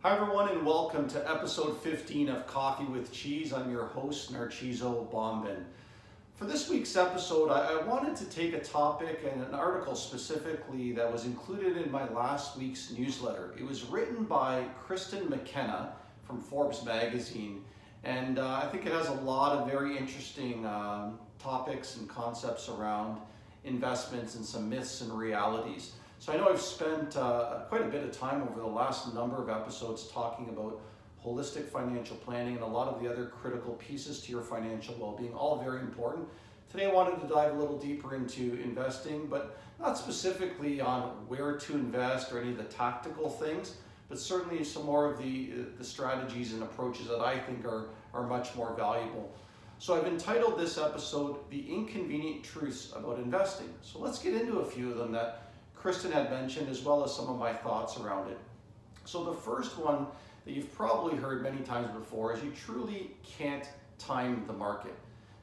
Hi everyone and welcome to episode 15 of Coffee with Cheese. I'm your host, Narciso Bomben. For this week's episode, I wanted to take a topic and an article specifically that was included in my last week's newsletter. It was written by Kristen McKenna from Forbes magazine, and I think it has a lot of very interesting topics and concepts around investments and some myths and realities. So I know I've spent quite a bit of time over the last number of episodes talking about holistic financial planning and a lot of the other critical pieces to your financial well-being, all very important. Today I wanted to dive a little deeper into investing, but not specifically on where to invest or any of the tactical things, but certainly some more of the strategies and approaches that I think are much more valuable. So I've entitled this episode, The Inconvenient Truths About Investing. So let's get into a few of them that Kristen had mentioned, as well as some of my thoughts around it. So the first one that you've probably heard many times before is you truly can't time the market.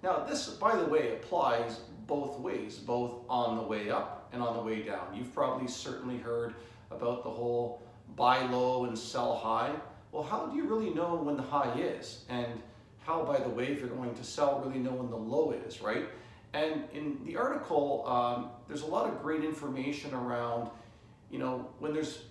Now this, by the way, applies both ways, both on the way up and on the way down. You've probably certainly heard about the whole buy low and sell high. Well, how do you really know when the high is? And how, by the way, if you're going to sell, really know when the low is, right? And in the article, there's a lot of great information around, when there's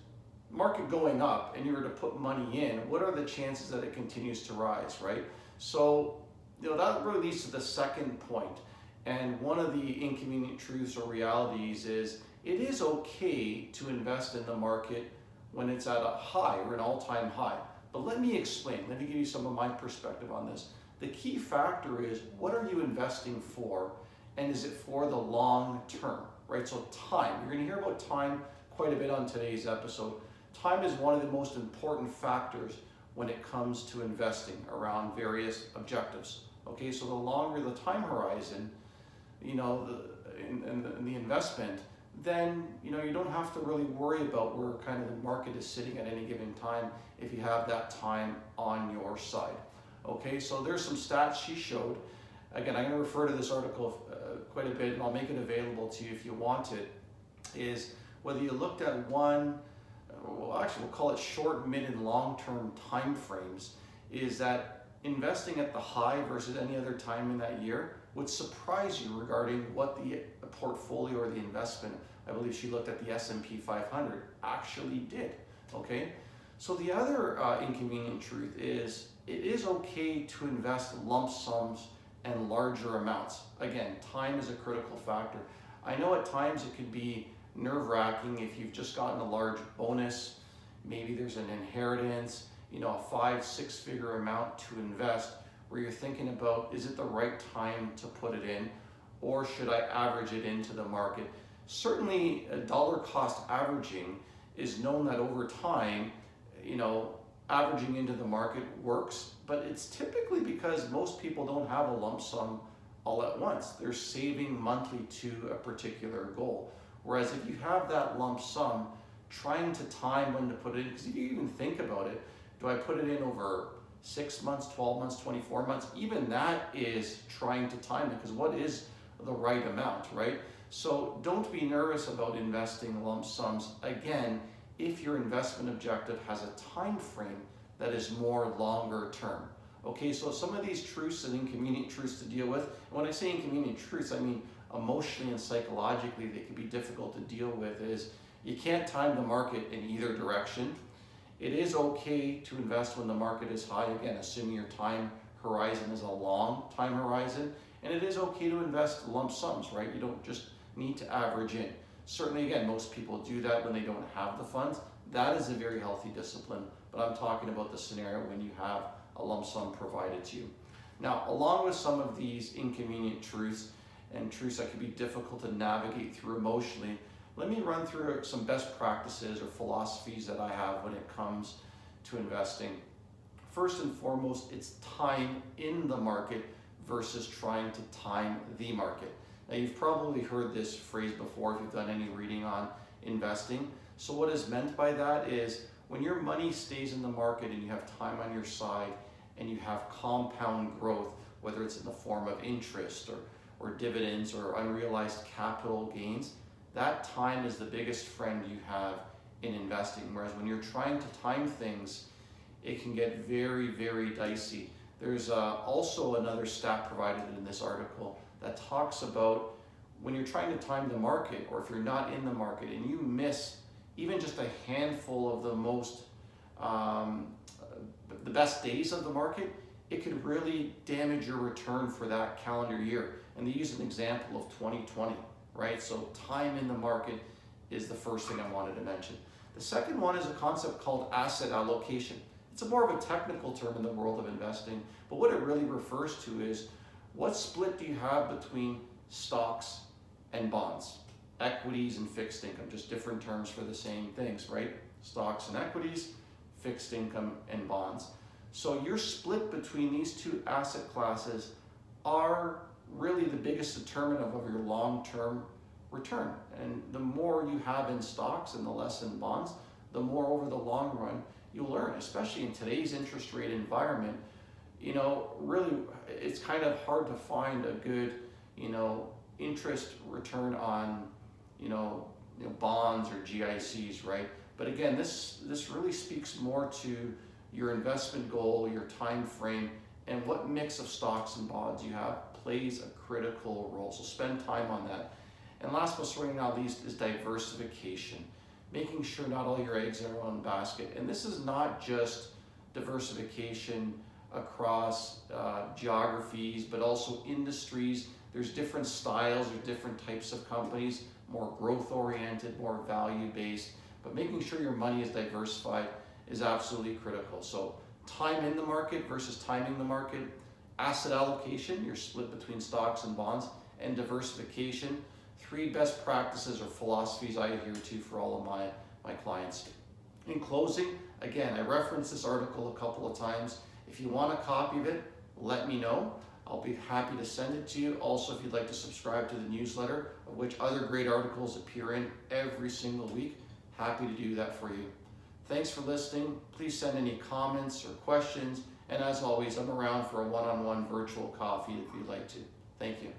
market going up and you were to put money in, what are the chances that it continues to rise, right? So, that really leads to the second point. And one of the inconvenient truths or realities is it is okay to invest in the market when it's at a high or an all-time high. But let me explain, let me give you some of my perspective on this. The key factor is, what are you investing for? And is it for the long term, right? So time, you're gonna hear about time quite a bit on today's episode. Time is one of the most important factors when it comes to investing around various objectives. Okay, so the longer the time horizon, in the investment, then you don't have to really worry about where kind of the market is sitting at any given time if you have that time on your side. Okay, so there's some stats she showed. Again, I'm going to refer to this article quite a bit, and I'll make it available to you if you want it, is whether you looked at we'll call it short, mid, and long-term time frames, is that investing at the high versus any other time in that year would surprise you regarding what the portfolio or the investment, I believe she looked at the S&P 500, actually did, okay? So the other inconvenient truth is it is okay to invest lump sums and larger amounts. Again, time is a critical factor. I know at times it could be nerve-wracking if you've just gotten a large bonus, maybe there's an inheritance, a 5-6 figure amount to invest, where you're thinking about, is it the right time to put it in, or should I average it into the market? Certainly, dollar cost averaging is known that over time, averaging into the market works, but it's typically because most people don't have a lump sum all at once. They're saving monthly to a particular goal. Whereas if you have that lump sum, trying to time when to put it in, because if you even think about it, do I put it in over 6 months, 12 months, 24 months? Even that is trying to time it, because what is the right amount, right? So don't be nervous about investing lump sums. Again, if your investment objective has a time frame that is more longer term. Okay, so some of these truths and inconvenient truths to deal with, and when I say inconvenient truths, I mean emotionally and psychologically they can be difficult to deal with, is you can't time the market in either direction. It is okay to invest when the market is high, again, assuming your time horizon is a long time horizon, and it is okay to invest lump sums, right? You don't just need to average in. Certainly, again, most people do that when they don't have the funds. That is a very healthy discipline, but I'm talking about the scenario when you have a lump sum provided to you. Now, along with some of these inconvenient truths and truths that can be difficult to navigate through emotionally, let me run through some best practices or philosophies that I have when it comes to investing. First and foremost, it's time in the market versus trying to time the market. Now, you've probably heard this phrase before if you've done any reading on investing. So what is meant by that is when your money stays in the market and you have time on your side and you have compound growth, whether it's in the form of interest or dividends or unrealized capital gains, that time is the biggest friend you have in investing. Whereas when you're trying to time things, it can get very, very dicey. There's also another stat provided in this article that talks about when you're trying to time the market, or if you're not in the market and you miss even just a handful of the best days of the market, it could really damage your return for that calendar year. And they use an example of 2020, right? So time in the market is the first thing I wanted to mention. The second one is a concept called asset allocation. It's a more of a technical term in the world of investing, but what it really refers to is what split do you have between stocks and bonds, equities and fixed income, just different terms for the same things, right? Stocks and equities, fixed income and bonds. So your split between these two asset classes are really the biggest determinant of your long-term return. And the more you have in stocks and the less in bonds, the more over the long run you'll earn, especially in today's interest rate environment. Really, it's kind of hard to find a good, interest return on, bonds or GICs, right? But again, this really speaks more to your investment goal, your time frame, and what mix of stocks and bonds you have plays a critical role. So spend time on that. And last but certainly not least is diversification, making sure not all your eggs are in one basket. And this is not just diversification across geographies, but also industries. There's different styles, there's different types of companies, more growth oriented, more value based, but making sure your money is diversified is absolutely critical. So time in the market versus timing the market, asset allocation, your split between stocks and bonds, and diversification. 3 best practices or philosophies I adhere to for all of my clients. In closing, again, I referenced this article a couple of times. If you want a copy of it, let me know. I'll be happy to send it to you. Also, if you'd like to subscribe to the newsletter, of which other great articles appear in every single week, happy to do that for you. Thanks for listening. Please send any comments or questions. And as always, I'm around for a one-on-one virtual coffee if you'd like to. Thank you.